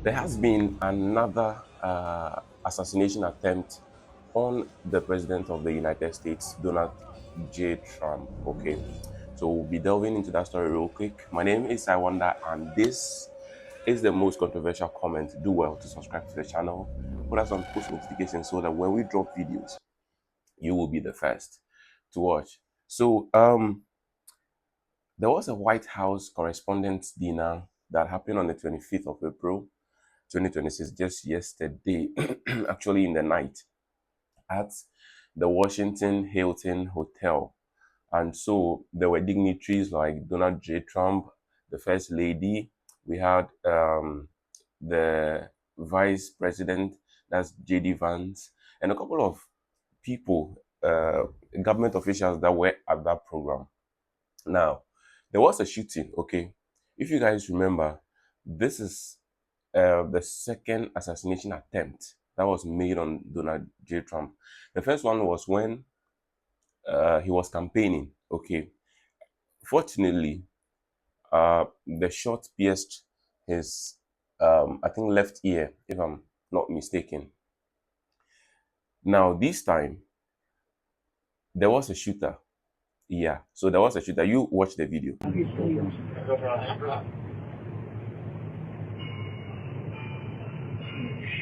There has been another assassination attempt on the President of the United States, Donald J. Trump. Okay, so we'll be delving into that story real quick. My name is I Wonder, and this is the most controversial comment. Do well to subscribe to the channel, put us on post notifications so that when we drop videos, you will be the first to watch. So, there was a White House Correspondents' Dinner that happened on the 25th of April 2026, just yesterday, actually in the night, at the Washington Hilton Hotel. And so there were dignitaries like Donald J. Trump, the First Lady. We had the Vice President, that's J.D. Vance, and a couple of people, government officials that were at that program. Now, there was a shooting, okay? If you guys remember, this is the second assassination attempt that was made on Donald J. Trump. The first one was when he was campaigning, okay? Fortunately, the shot pierced his, I think, left ear, if I'm not mistaken. Now, this time, there was a shooter. Yeah, so there was a shooter. You watch the video.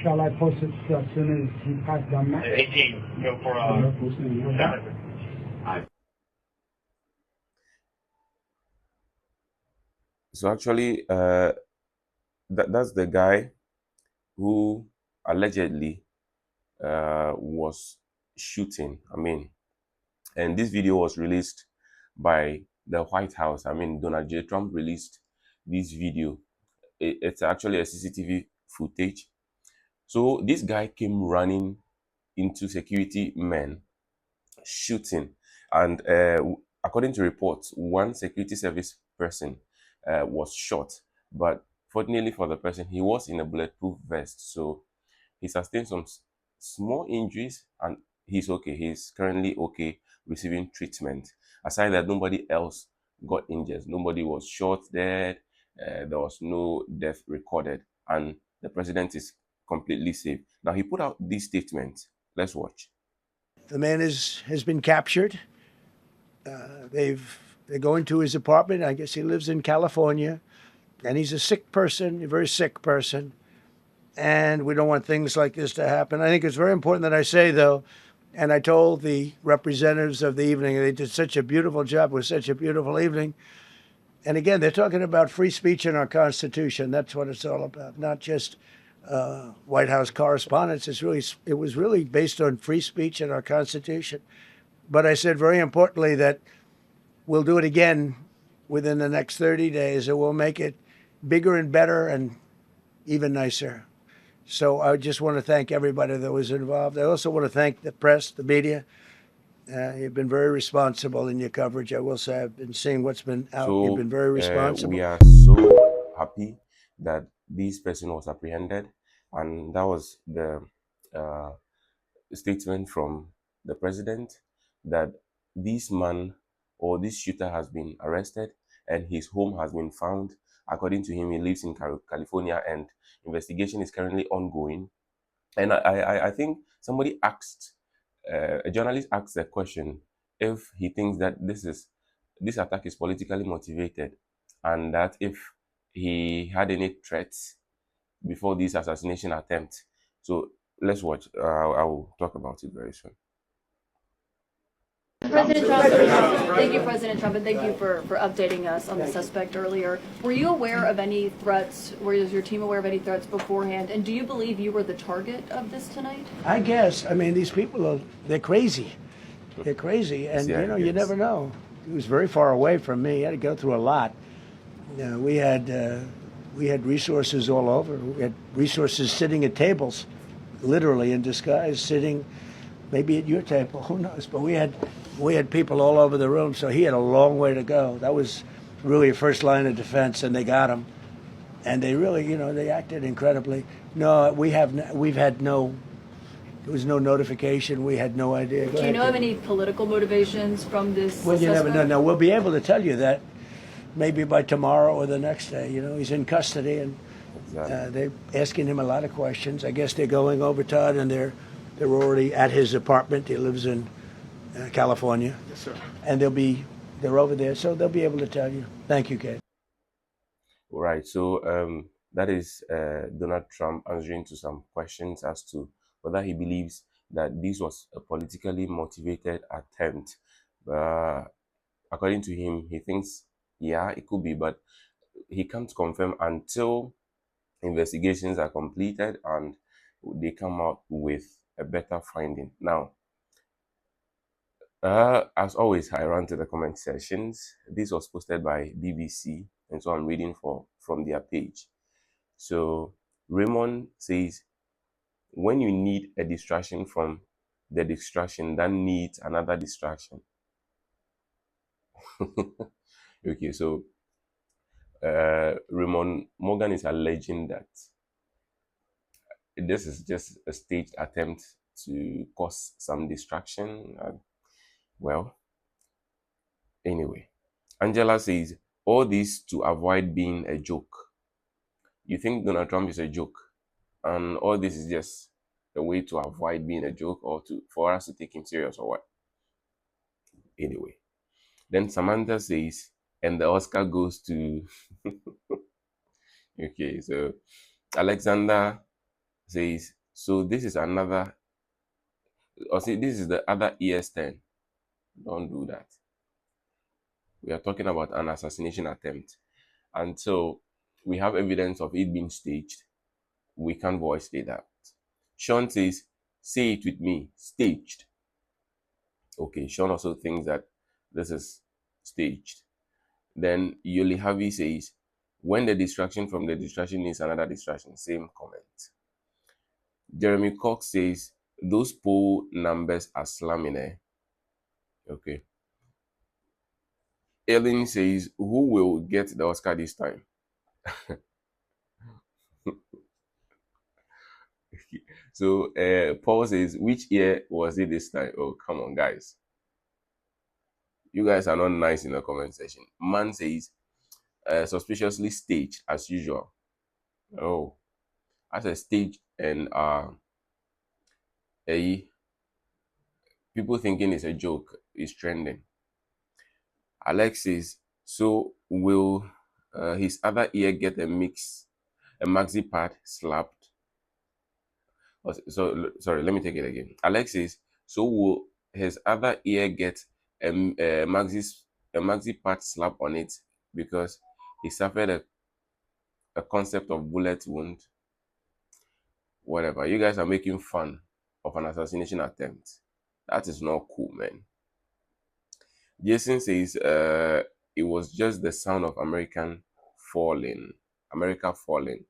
Shall I post it as soon as he passed down now? 18, go for So actually, that's the guy who allegedly was shooting. And this video was released by the White House. Donald J. Trump released this video. It's actually a CCTV footage. So this guy came running into security men, shooting, and according to reports, one security service person was shot, but fortunately for the person, he was in a bulletproof vest, so he sustained some small injuries and he's okay. He's currently okay, receiving treatment. Aside that, nobody else got injured. Nobody was shot dead. There was no death recorded, and the president is completely safe. Now he put out this statement. Let's watch. The man has been captured. They're going to his apartment. I guess he lives in California, and he's a sick person, a very sick person. And we don't want things like this to happen. I think it's very important that I say, though, and I told the representatives of the evening, they did such a beautiful job. It was such a beautiful evening. And again, they're talking about free speech in our Constitution. That's what it's all about, not just White House correspondence. It was really based on free speech in our Constitution. But I said very importantly that we'll do it again within the next 30 days, and we'll make it bigger and better and even nicer. So I just want to thank everybody that was involved. I also want to thank the press, the media. You've been very responsible in your coverage. I will say I've been seeing what's been out. So You've been very responsible. We are so happy that this person was apprehended, and that was the statement from the president that this man or this shooter has been arrested and his home has been found. According to him, he lives in California, and investigation is currently ongoing. And I think somebody asked, a journalist asked the question if he thinks that this attack is politically motivated, and that if he had any threats before this assassination attempt. So let's watch. I will talk about it very soon. President Trump, thank you, President Trump, and thank you for updating us on the suspect earlier. Were you aware of any threats? Was your team aware of any threats beforehand? And do you believe you were the target of this tonight? I guess. These people they're crazy. They're crazy, and you never know. He was very far away from me. He had to go through a lot. We had resources all over. We had resources sitting at tables, literally in disguise, sitting maybe at your table. Who knows? But we had people all over the room, so he had a long way to go. That was really a first line of defense, and they got him. And they really, they acted incredibly. No, there was no notification. We had no idea. Do you know of any political motivations from this? Well, you never know. Now, we'll be able to tell you that maybe by tomorrow or the next day. He's in custody, and Exactly. They're asking him a lot of questions. I guess they're going over, Todd, and they're already at his apartment. He lives in California. Yes, sir. And they're over there, so they'll be able to tell you. Thank you, Kate. Right. So that is Donald Trump answering to some questions as to whether he believes that this was a politically motivated attempt. Uh, According to him, he thinks, yeah, it could be, but he can't confirm until investigations are completed and they come out with a better finding. Now, as always, I run to the comment sections. This was posted by BBC, and so I'm reading from their page. So Raymond says, when you need a distraction from the distraction that needs another distraction. Okay, so Raymond Morgan is alleging that this is just a staged attempt to cause some distraction. Well, anyway, Angela says, all this to avoid being a joke. You think Donald Trump is a joke? And all this is just a way to avoid being a joke or for us to take him serious or what? Anyway. Then Samantha says, and the Oscar goes to okay, so Alexander says, so this is another or see this is the other ES10. Don't do that. We are talking about an assassination attempt. Until we have evidence of it being staged, we can't voice that. Sean says, say it with me, staged. Okay, Sean also thinks that this is staged. Then Yuli Harvey says, when the distraction from the distraction is another distraction. Same comment. Jeremy Cox says, those poll numbers are slamming. Okay. Ellen says, who will get the Oscar this time? So Paul says, which year was it this time? Oh, come on, guys. You guys are not nice in the comment section. Man says, suspiciously staged as usual. Oh, as a stage and a people thinking it's a joke is trending. Alex says, so will his other ear get a maxi pad slapped? So sorry, let me take it again. Alex says, so will his other ear get a maxi pad slap on it because he suffered a concept of bullet wound? Whatever. You guys are making fun of an assassination attempt. That is not cool, man. Jason says, it was just the sound of falling. America falling.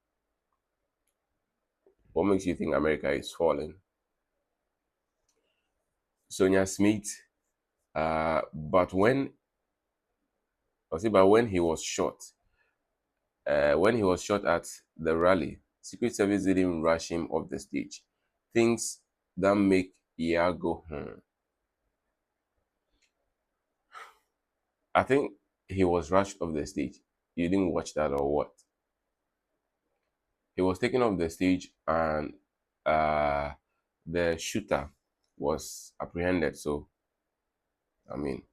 What makes you think America is falling? Sonia Smith, but when he was shot, at the rally, Secret Service didn't rush him off the stage. Things that make Iago, I think he was rushed off the stage. You didn't watch that or what? He was taken off the stage and the shooter was apprehended. So, I mean,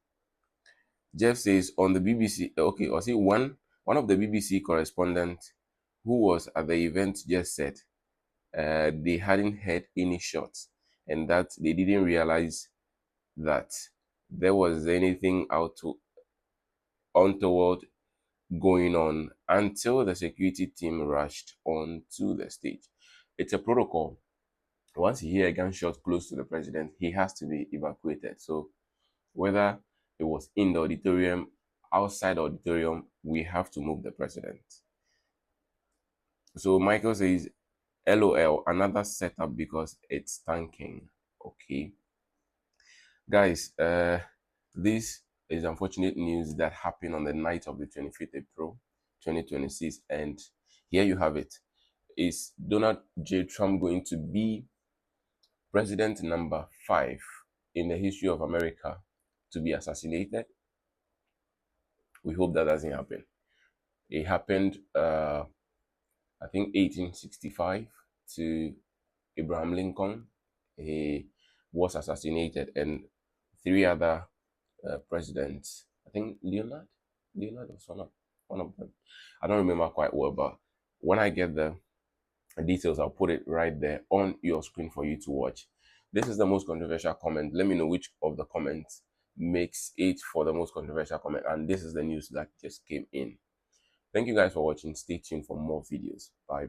Jeff says on the BBC, okay, or see one of the BBC correspondents who was at the event just said they hadn't heard any shots and that they didn't realize that there was anything untoward going on until the security team rushed onto the stage. It's a protocol. Once you hear a gunshot close to the president, he has to be evacuated. So whether it was in the auditorium, outside the auditorium, we have to move the president. So Michael says, LOL, another setup because it's tanking. Okay. Guys, this is unfortunate news that happened on the night of the 25th April 2026. And here you have it. Is Donald J. Trump going to be president number 5 in the history of America to be assassinated? We hope that doesn't happen. It happened I think 1865 to Abraham Lincoln. He was assassinated, and three other presidents. I think Leonard was one of them. I don't remember quite well, but when I get the details, I'll put it right there on your screen for you to watch. This is the most controversial comment. Let me know which of the comments makes it for the most controversial comment. And this is the news that just came in. Thank you guys for watching. Stay tuned for more videos. Bye.